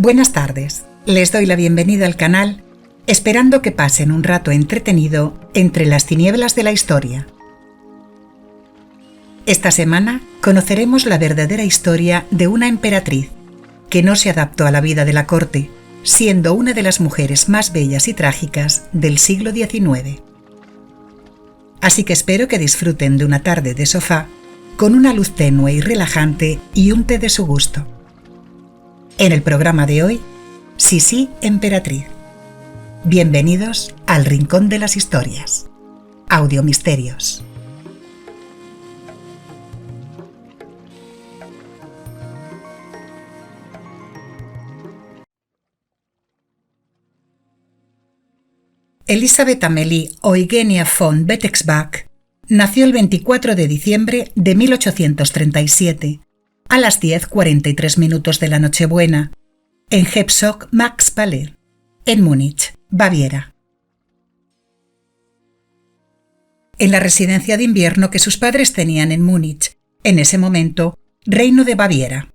Buenas tardes, les doy la bienvenida al canal, esperando que pasen un rato entretenido entre las tinieblas de la historia. Esta semana conoceremos la verdadera historia de una emperatriz que no se adaptó a la vida de la corte, siendo una de las mujeres más bellas y trágicas del siglo XIX. Así que espero que disfruten de una tarde de sofá con una luz tenue y relajante y un té de su gusto. En el programa de hoy, Sisi Emperatriz. Bienvenidos al Rincón de las Historias. Audiomisterios. Elisabeth Amélie Eugenia von Bettexbach nació el 24 de diciembre de 1837, a las 10:43 de la Nochebuena, en Hebsoch-Maxpalais, en Múnich, Baviera. En la residencia de invierno que sus padres tenían en Múnich, en ese momento, Reino de Baviera.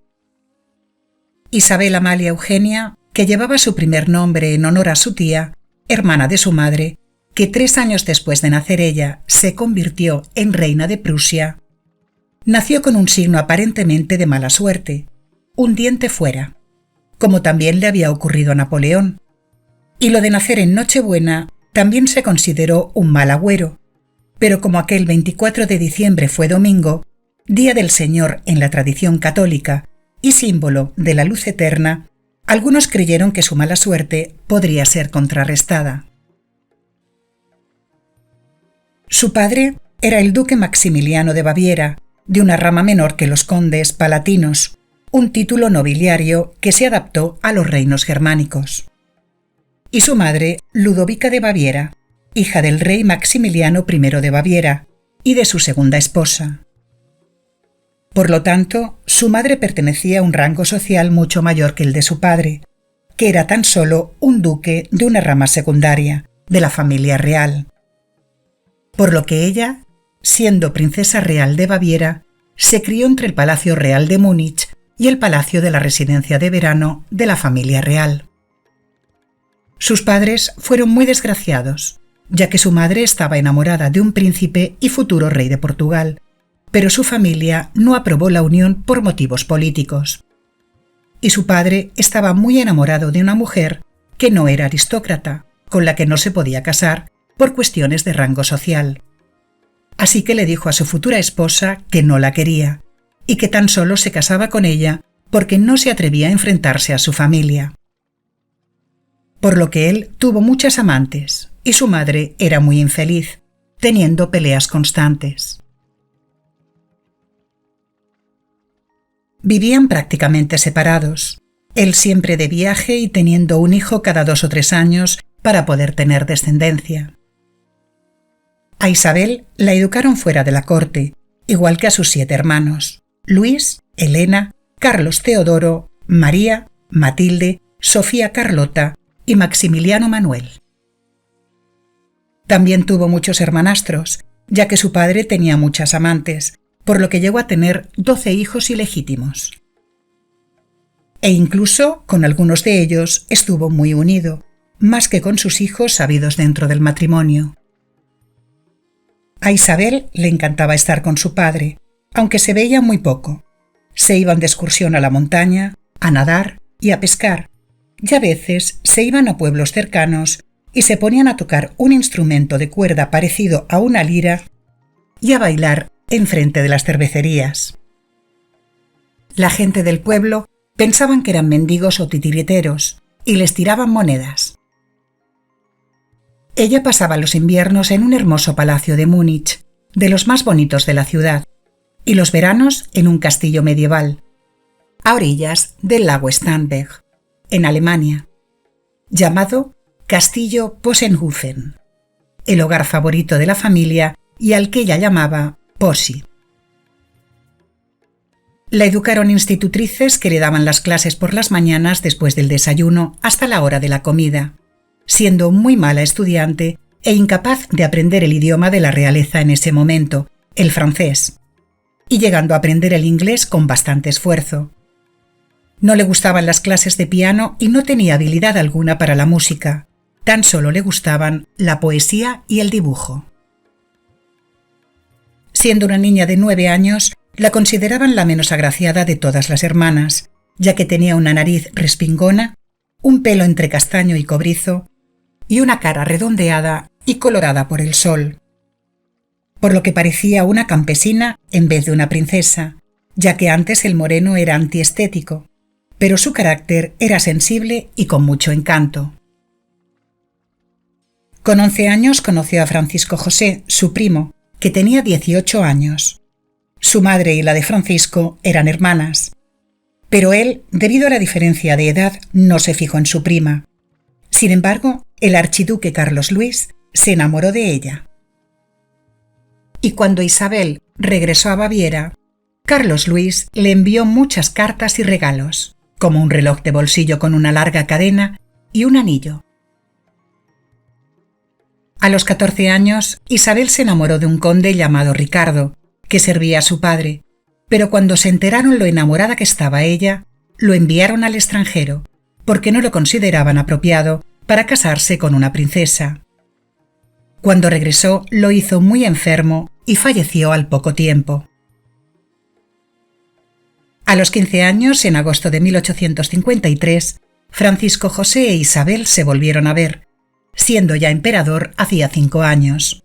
Isabel Amalia Eugenia, que llevaba su primer nombre en honor a su tía, hermana de su madre, que 3 años después de nacer ella se convirtió en reina de Prusia, nació con un signo aparentemente de mala suerte, un diente fuera, como también le había ocurrido a Napoleón. Y lo de nacer en Nochebuena también se consideró un mal agüero, pero como aquel 24 de diciembre fue domingo, Día del Señor en la tradición católica y símbolo de la luz eterna, algunos creyeron que su mala suerte podría ser contrarrestada. Su padre era el duque Maximiliano de Baviera, de una rama menor que los condes palatinos, un título nobiliario que se adaptó a los reinos germánicos. Y su madre, Ludovica de Baviera, hija del rey Maximiliano I de Baviera y de su segunda esposa. Por lo tanto, su madre pertenecía a un rango social mucho mayor que el de su padre, que era tan solo un duque de una rama secundaria, de la familia real. Por lo que ella, siendo princesa real de Baviera, se crió entre el Palacio Real de Múnich y el palacio de la residencia de verano de la familia real. Sus padres fueron muy desgraciados, ya que su madre estaba enamorada de un príncipe y futuro rey de Portugal, pero su familia no aprobó la unión por motivos políticos. Y su padre estaba muy enamorado de una mujer que no era aristócrata, con la que no se podía casar por cuestiones de rango social. Así que le dijo a su futura esposa que no la quería y que tan solo se casaba con ella porque no se atrevía a enfrentarse a su familia. Por lo que él tuvo muchas amantes y su madre era muy infeliz, teniendo peleas constantes. Vivían prácticamente separados, él siempre de viaje y teniendo un hijo cada 2 o 3 años para poder tener descendencia. A Isabel la educaron fuera de la corte, igual que a sus 7 hermanos, Luis, Elena, Carlos Teodoro, María, Matilde, Sofía Carlota y Maximiliano Manuel. También tuvo muchos hermanastros, ya que su padre tenía muchas amantes, por lo que llegó a tener 12 hijos ilegítimos. E incluso con algunos de ellos estuvo muy unido, más que con sus hijos habidos dentro del matrimonio. A Isabel le encantaba estar con su padre, aunque se veían muy poco. Se iban de excursión a la montaña, a nadar y a pescar, y a veces se iban a pueblos cercanos y se ponían a tocar un instrumento de cuerda parecido a una lira y a bailar enfrente de las cervecerías. La gente del pueblo pensaban que eran mendigos o titiriteros y les tiraban monedas. Ella pasaba los inviernos en un hermoso palacio de Múnich, de los más bonitos de la ciudad, y los veranos en un castillo medieval, a orillas del lago Starnberg, en Alemania, llamado Castillo Possenhofen, el hogar favorito de la familia y al que ella llamaba Posi. La educaron institutrices que le daban las clases por las mañanas después del desayuno hasta la hora de la comida, siendo muy mala estudiante e incapaz de aprender el idioma de la realeza en ese momento, el francés, y llegando a aprender el inglés con bastante esfuerzo. No le gustaban las clases de piano y no tenía habilidad alguna para la música. Tan solo le gustaban la poesía y el dibujo. Siendo una niña de 9 años, la consideraban la menos agraciada de todas las hermanas, ya que tenía una nariz respingona, un pelo entre castaño y cobrizo, y una cara redondeada y colorada por el sol. Por lo que parecía una campesina en vez de una princesa, ya que antes el moreno era antiestético, pero su carácter era sensible y con mucho encanto. Con 11 años conoció a Francisco José, su primo, que tenía 18 años. Su madre y la de Francisco eran hermanas, pero él, debido a la diferencia de edad, no se fijó en su prima. Sin embargo, el archiduque Carlos Luis se enamoró de ella. Y cuando Isabel regresó a Baviera, Carlos Luis le envió muchas cartas y regalos, como un reloj de bolsillo con una larga cadena y un anillo. A los 14 años, Isabel se enamoró de un conde llamado Ricardo, que servía a su padre, pero cuando se enteraron lo enamorada que estaba ella, lo enviaron al extranjero, porque no lo consideraban apropiado para casarse con una princesa. Cuando regresó, lo hizo muy enfermo y falleció al poco tiempo. A los 15 años, en agosto de 1853, Francisco José e Isabel se volvieron a ver, siendo ya emperador hacía 5 años.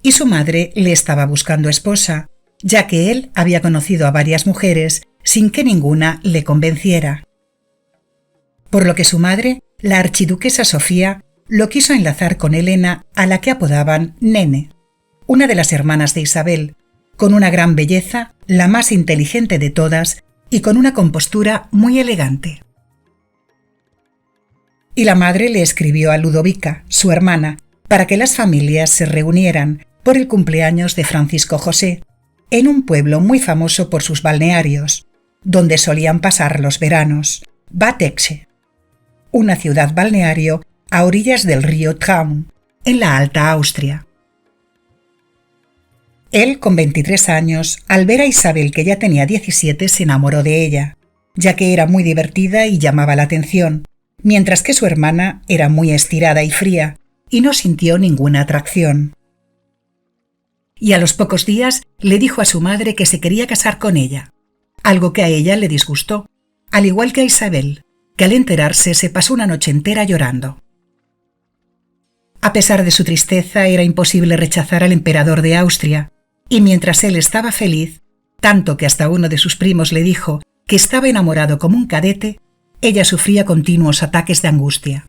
Y su madre le estaba buscando esposa, ya que él había conocido a varias mujeres sin que ninguna le convenciera. Por lo que su madre, la archiduquesa Sofía, lo quiso enlazar con Elena, a la que apodaban Nene, una de las hermanas de Isabel, con una gran belleza, la más inteligente de todas y con una compostura muy elegante. Y la madre le escribió a Ludovica, su hermana, para que las familias se reunieran por el cumpleaños de Francisco José, en un pueblo muy famoso por sus balnearios, donde solían pasar los veranos, Bad Exe, una ciudad balneario a orillas del río Traun, en la Alta Austria. Él, con 23 años, al ver a Isabel que ya tenía 17, se enamoró de ella, ya que era muy divertida y llamaba la atención, mientras que su hermana era muy estirada y fría, y no sintió ninguna atracción. Y a los pocos días le dijo a su madre que se quería casar con ella, algo que a ella le disgustó, al igual que a Isabel, que al enterarse se pasó una noche entera llorando. A pesar de su tristeza, era imposible rechazar al emperador de Austria, y mientras él estaba feliz, tanto que hasta uno de sus primos le dijo que estaba enamorado como un cadete, ella sufría continuos ataques de angustia.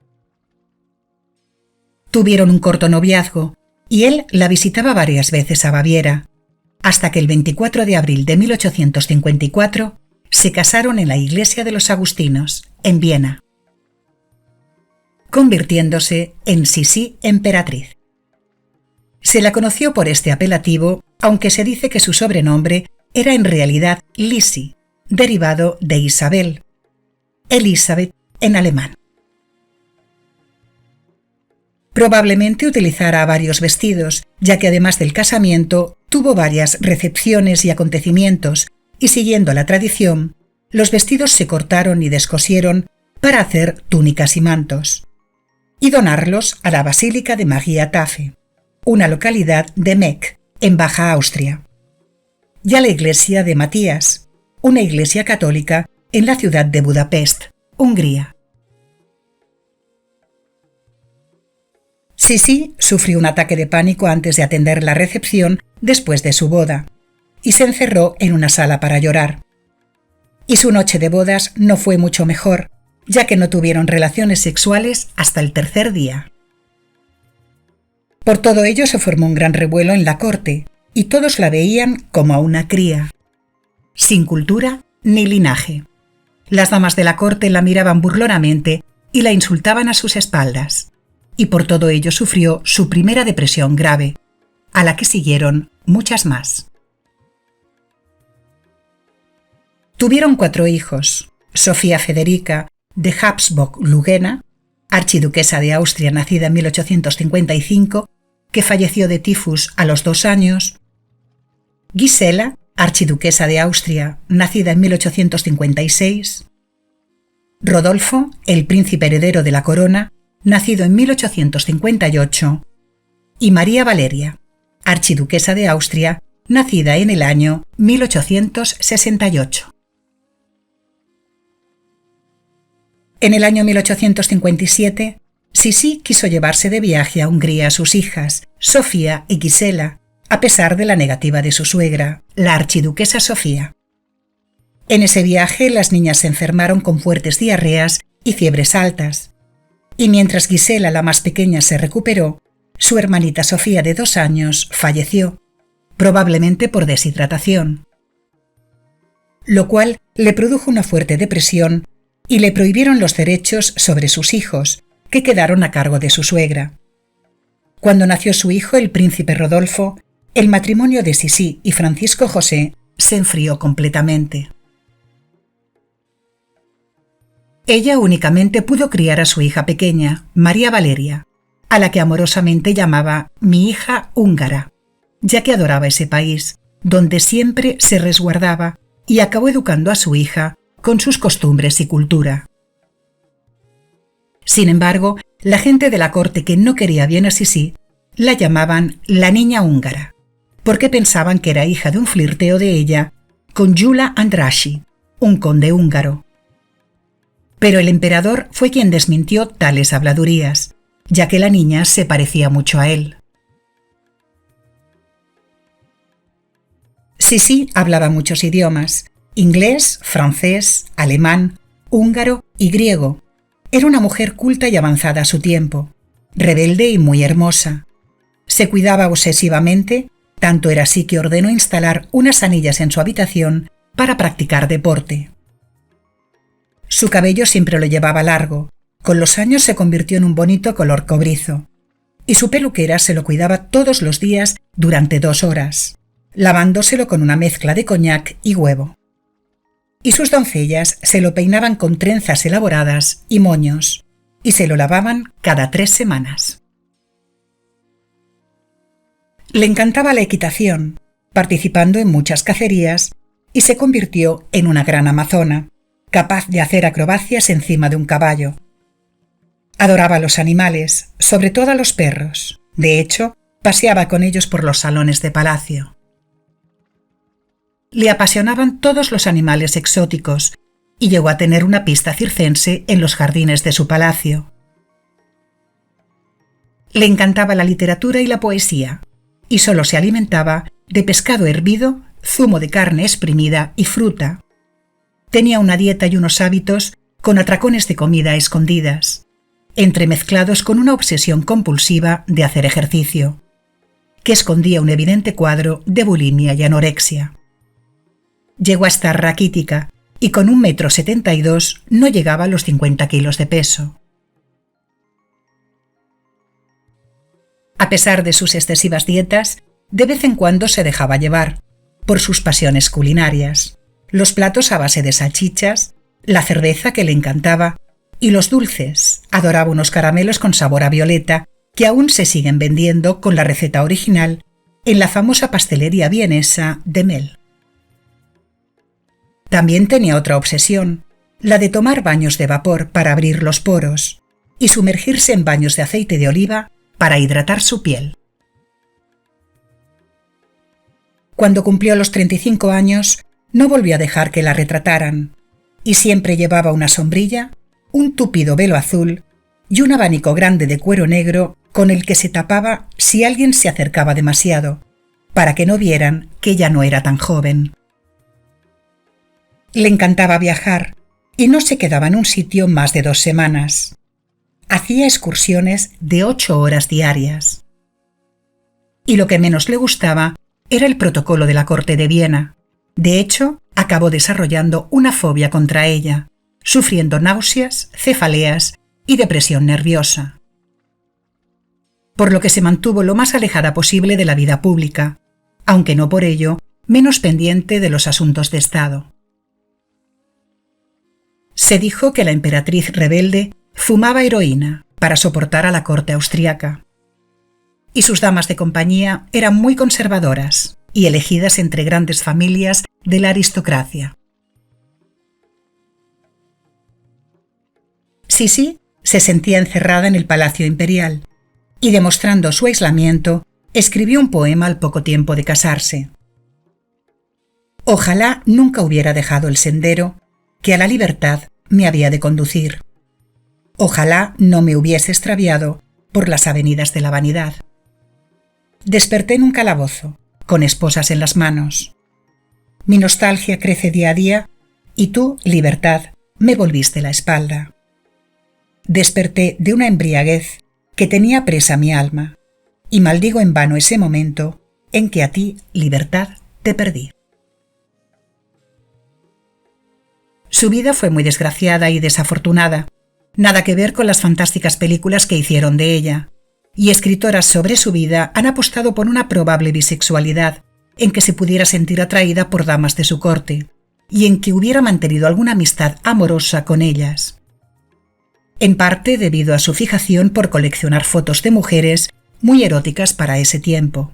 Tuvieron un corto noviazgo, y él la visitaba varias veces a Baviera, hasta que el 24 de abril de 1854 se casaron en la iglesia de los Agustinos, en Viena, convirtiéndose en Sisi emperatriz. Se la conoció por este apelativo, aunque se dice que su sobrenombre era en realidad Lisi, derivado de Isabel, Elizabeth en alemán. Probablemente utilizara varios vestidos, ya que además del casamiento tuvo varias recepciones y acontecimientos, y siguiendo la tradición, los vestidos se cortaron y descosieron para hacer túnicas y mantos, y donarlos a la Basílica de Magia Tafe, una localidad de Meck, en Baja Austria, y a la iglesia de Matías, una iglesia católica en la ciudad de Budapest, Hungría. Sisi sufrió un ataque de pánico antes de atender la recepción después de su boda, y se encerró en una sala para llorar. Y su noche de bodas no fue mucho mejor, ya que no tuvieron relaciones sexuales hasta el tercer día. Por todo ello se formó un gran revuelo en la corte, y todos la veían como a una cría, sin cultura ni linaje. Las damas de la corte la miraban burlonamente y la insultaban a sus espaldas, y por todo ello sufrió su primera depresión grave, a la que siguieron muchas más. Tuvieron 4 hijos: Sofía Federica de Habsburg-Lugena, archiduquesa de Austria nacida en 1855, que falleció de tifus a los 2 años; Gisela, archiduquesa de Austria, nacida en 1856; Rodolfo, el príncipe heredero de la corona, nacido en 1858, y María Valeria, archiduquesa de Austria, nacida en el año 1868. En el año 1857, Sisi quiso llevarse de viaje a Hungría a sus hijas, Sofía y Gisela, a pesar de la negativa de su suegra, la archiduquesa Sofía. En ese viaje las niñas se enfermaron con fuertes diarreas y fiebres altas, y mientras Gisela, la más pequeña, se recuperó, su hermanita Sofía de 2 años falleció, probablemente por deshidratación, lo cual le produjo una fuerte depresión y le prohibieron los derechos sobre sus hijos, que quedaron a cargo de su suegra. Cuando nació su hijo, el príncipe Rodolfo, el matrimonio de Sisi y Francisco José se enfrió completamente. Ella únicamente pudo criar a su hija pequeña, María Valeria, a la que amorosamente llamaba mi hija húngara, ya que adoraba ese país, donde siempre se resguardaba, y acabó educando a su hija con sus costumbres y cultura. Sin embargo, la gente de la corte que no quería bien a Sisi la llamaban la niña húngara, porque pensaban que era hija de un flirteo de ella con Gyula Andrássy, un conde húngaro. Pero el emperador fue quien desmintió tales habladurías, ya que la niña se parecía mucho a él. Sisi hablaba muchos idiomas: inglés, francés, alemán, húngaro y griego. Era una mujer culta y avanzada a su tiempo, rebelde y muy hermosa. Se cuidaba obsesivamente, tanto era así que ordenó instalar unas anillas en su habitación para practicar deporte. Su cabello siempre lo llevaba largo, con los años se convirtió en un bonito color cobrizo, y su peluquera se lo cuidaba todos los días durante 2 horas, lavándoselo con una mezcla de coñac y huevo. Y sus doncellas se lo peinaban con trenzas elaboradas y moños, y se lo lavaban cada 3 semanas. Le encantaba la equitación, participando en muchas cacerías, y se convirtió en una gran amazona, capaz de hacer acrobacias encima de un caballo. Adoraba a los animales, sobre todo a los perros. De hecho, paseaba con ellos por los salones de palacio. Le apasionaban todos los animales exóticos y llegó a tener una pista circense en los jardines de su palacio. Le encantaba la literatura y la poesía, y solo se alimentaba de pescado hervido, zumo de carne exprimida y fruta. Tenía una dieta y unos hábitos con atracones de comida a escondidas, entremezclados con una obsesión compulsiva de hacer ejercicio, que escondía un evidente cuadro de bulimia y anorexia. Llegó a estar raquítica y con 1,72 m no llegaba a los 50 kilos de peso. A pesar de sus excesivas dietas, de vez en cuando se dejaba llevar por sus pasiones culinarias, los platos a base de salchichas, la cerveza que le encantaba y los dulces. Adoraba unos caramelos con sabor a violeta que aún se siguen vendiendo con la receta original en la famosa pastelería vienesa de Mel. También tenía otra obsesión, la de tomar baños de vapor para abrir los poros y sumergirse en baños de aceite de oliva para hidratar su piel. Cuando cumplió los 35 años, no volvió a dejar que la retrataran, y siempre llevaba una sombrilla, un tupido velo azul y un abanico grande de cuero negro con el que se tapaba si alguien se acercaba demasiado, para que no vieran que ya no era tan joven. Le encantaba viajar y no se quedaba en un sitio más de 2 semanas. Hacía excursiones de 8 horas diarias. Y lo que menos le gustaba era el protocolo de la corte de Viena. De hecho, acabó desarrollando una fobia contra ella, sufriendo náuseas, cefaleas y depresión nerviosa. Por lo que se mantuvo lo más alejada posible de la vida pública, aunque no por ello menos pendiente de los asuntos de Estado. Se dijo que la emperatriz rebelde fumaba heroína para soportar a la corte austriaca, y sus damas de compañía eran muy conservadoras y elegidas entre grandes familias de la aristocracia. Sisi se sentía encerrada en el Palacio Imperial y, demostrando su aislamiento, escribió un poema al poco tiempo de casarse. Ojalá nunca hubiera dejado el sendero que a la libertad me había de conducir. Ojalá no me hubiese extraviado por las avenidas de la vanidad. Desperté en un calabozo, con esposas en las manos. Mi nostalgia crece día a día y tú, libertad, me volviste la espalda. Desperté de una embriaguez que tenía presa mi alma y maldigo en vano ese momento en que a ti, libertad, te perdí. Su vida fue muy desgraciada y desafortunada, nada que ver con las fantásticas películas que hicieron de ella, y escritoras sobre su vida han apostado por una probable bisexualidad en que se pudiera sentir atraída por damas de su corte y en que hubiera mantenido alguna amistad amorosa con ellas. En parte debido a su fijación por coleccionar fotos de mujeres muy eróticas para ese tiempo.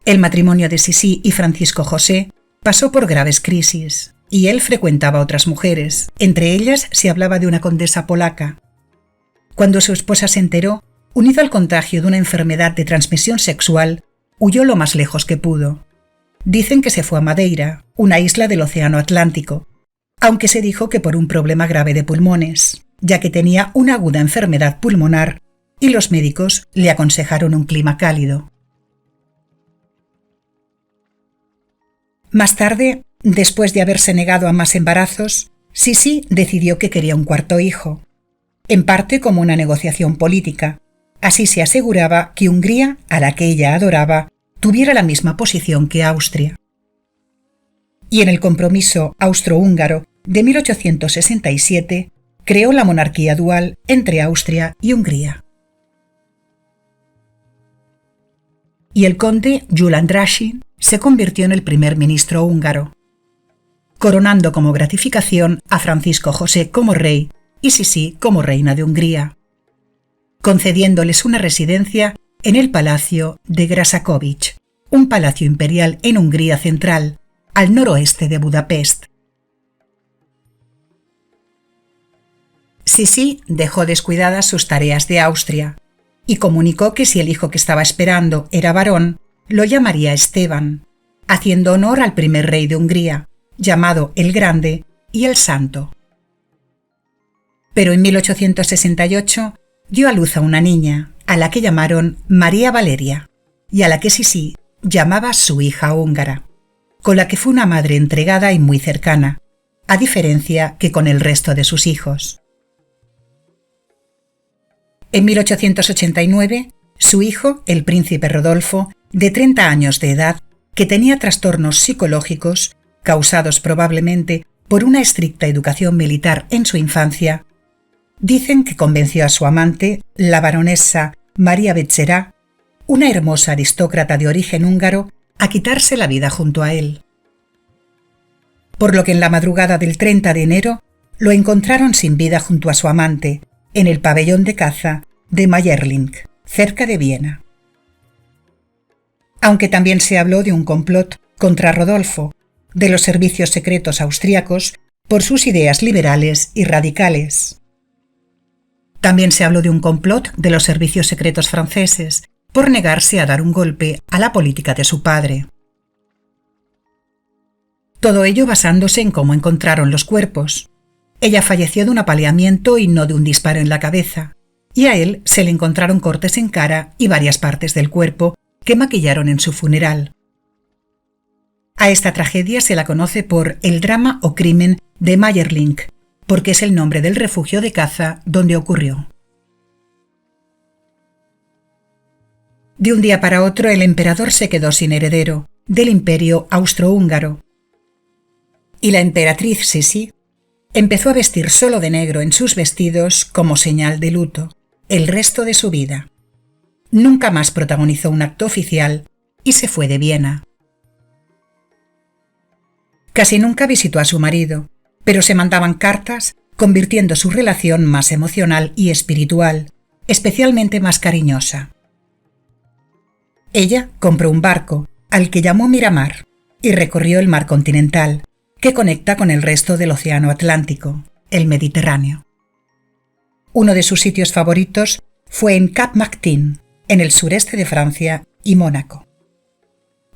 El matrimonio de Sisi y Francisco José pasó por graves crisis y él frecuentaba a otras mujeres, entre ellas se hablaba de una condesa polaca. Cuando su esposa se enteró, unido al contagio de una enfermedad de transmisión sexual, huyó lo más lejos que pudo. Dicen que se fue a Madeira, una isla del Océano Atlántico, aunque se dijo que por un problema grave de pulmones, ya que tenía una aguda enfermedad pulmonar y los médicos le aconsejaron un clima cálido. Más tarde, después de haberse negado a más embarazos, Sisi decidió que quería un cuarto hijo, en parte como una negociación política. Así se aseguraba que Hungría, a la que ella adoraba, tuviera la misma posición que Austria. Y en el compromiso austrohúngaro de 1867 creó la monarquía dual entre Austria y Hungría. Y el conde Gyula Andrássy se convirtió en el primer ministro húngaro, coronando como gratificación a Francisco José como rey y Sisi como reina de Hungría, concediéndoles una residencia en el Palacio de Graszakovics, un palacio imperial en Hungría central, al noroeste de Budapest. Sisi dejó descuidadas sus tareas de Austria y comunicó que si el hijo que estaba esperando era varón, lo llamaría Esteban, haciendo honor al primer rey de Hungría, llamado el Grande y el Santo. Pero en 1868 dio a luz a una niña, a la que llamaron María Valeria, y a la que Sisi llamaba su hija húngara, con la que fue una madre entregada y muy cercana, a diferencia que con el resto de sus hijos. En 1889, su hijo, el príncipe Rodolfo, de 30 años de edad, que tenía trastornos psicológicos, causados probablemente por una estricta educación militar en su infancia, dicen que convenció a su amante, la baronesa María Becerra, una hermosa aristócrata de origen húngaro, a quitarse la vida junto a él. Por lo que en la madrugada del 30 de enero lo encontraron sin vida junto a su amante, en el pabellón de caza de Mayerling, cerca de Viena. Aunque también se habló de un complot contra Rodolfo, de los servicios secretos austríacos, por sus ideas liberales y radicales. También se habló de un complot de los servicios secretos franceses, por negarse a dar un golpe a la política de su padre. Todo ello basándose en cómo encontraron los cuerpos. Ella falleció de un apaleamiento y no de un disparo en la cabeza, y a él se le encontraron cortes en cara y varias partes del cuerpo que maquillaron en su funeral. A esta tragedia se la conoce por el drama o crimen de Mayerling, porque es el nombre del refugio de caza donde ocurrió. De un día para otro el emperador se quedó sin heredero del imperio austrohúngaro, y la emperatriz Sisi empezó a vestir solo de negro en sus vestidos como señal de luto el resto de su vida. Nunca más protagonizó un acto oficial y se fue de Viena. Casi nunca visitó a su marido, pero se mandaban cartas, convirtiendo su relación más emocional y espiritual, especialmente más cariñosa. Ella compró un barco, al que llamó Miramar, y recorrió el mar continental, que conecta con el resto del Océano Atlántico, el Mediterráneo. Uno de sus sitios favoritos fue en Cap Martin, en el sureste de Francia y Mónaco.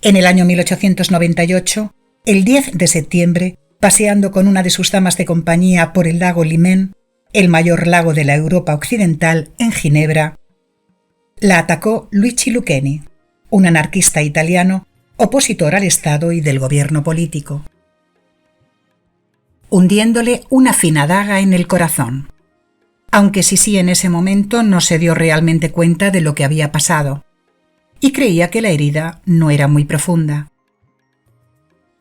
En el año 1898, el 10 de septiembre, paseando con una de sus damas de compañía por el lago Limén, el mayor lago de la Europa occidental, en Ginebra, la atacó Luigi Lucchesi, un anarquista italiano opositor al Estado y del gobierno político, hundiéndole una fina daga en el corazón. Aunque Sisi en ese momento no se dio realmente cuenta de lo que había pasado, y creía que la herida no era muy profunda.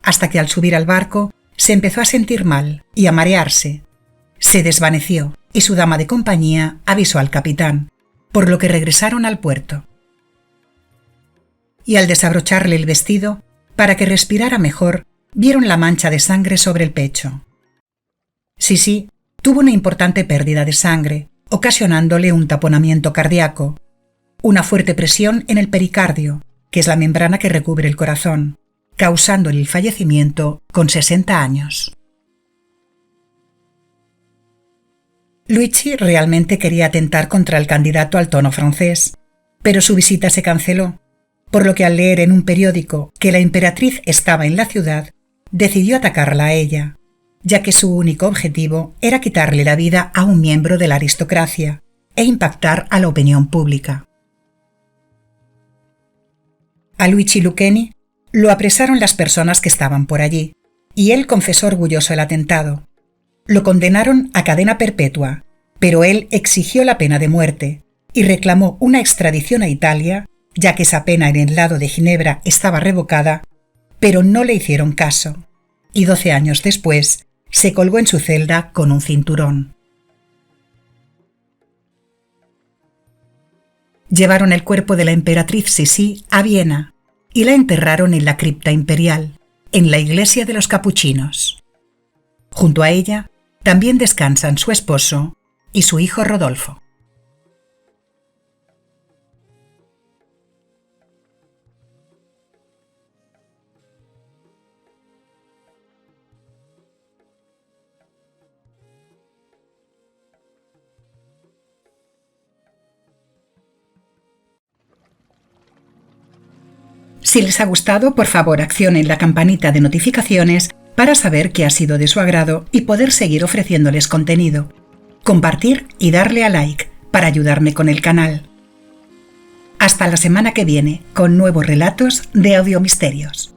Hasta que al subir al barco se empezó a sentir mal y a marearse. Se desvaneció y su dama de compañía avisó al capitán, por lo que regresaron al puerto. Y al desabrocharle el vestido, para que respirara mejor, vieron la mancha de sangre sobre el pecho. Sisi tuvo una importante pérdida de sangre, ocasionándole un taponamiento cardíaco, una fuerte presión en el pericardio, que es la membrana que recubre el corazón, causándole el fallecimiento con 60 años. Luigi realmente quería atentar contra el candidato al trono francés, pero su visita se canceló, por lo que al leer en un periódico que la emperatriz estaba en la ciudad, decidió atacarla a ella, ya que su único objetivo era quitarle la vida a un miembro de la aristocracia e impactar a la opinión pública. A Luigi Lucchesi lo apresaron las personas que estaban por allí, y él confesó orgulloso el atentado. Lo condenaron a cadena perpetua, pero él exigió la pena de muerte y reclamó una extradición a Italia, ya que esa pena en el lado de Ginebra estaba revocada, pero no le hicieron caso, y 12 años después se colgó en su celda con un cinturón. Llevaron el cuerpo de la emperatriz Sisi a Viena y la enterraron en la cripta imperial, en la iglesia de los capuchinos. Junto a ella también descansan su esposo y su hijo Rodolfo. Si les ha gustado, por favor accionen la campanita de notificaciones para saber que ha sido de su agrado y poder seguir ofreciéndoles contenido. Compartir y darle a like para ayudarme con el canal. Hasta la semana que viene con nuevos relatos de Audiomisterios.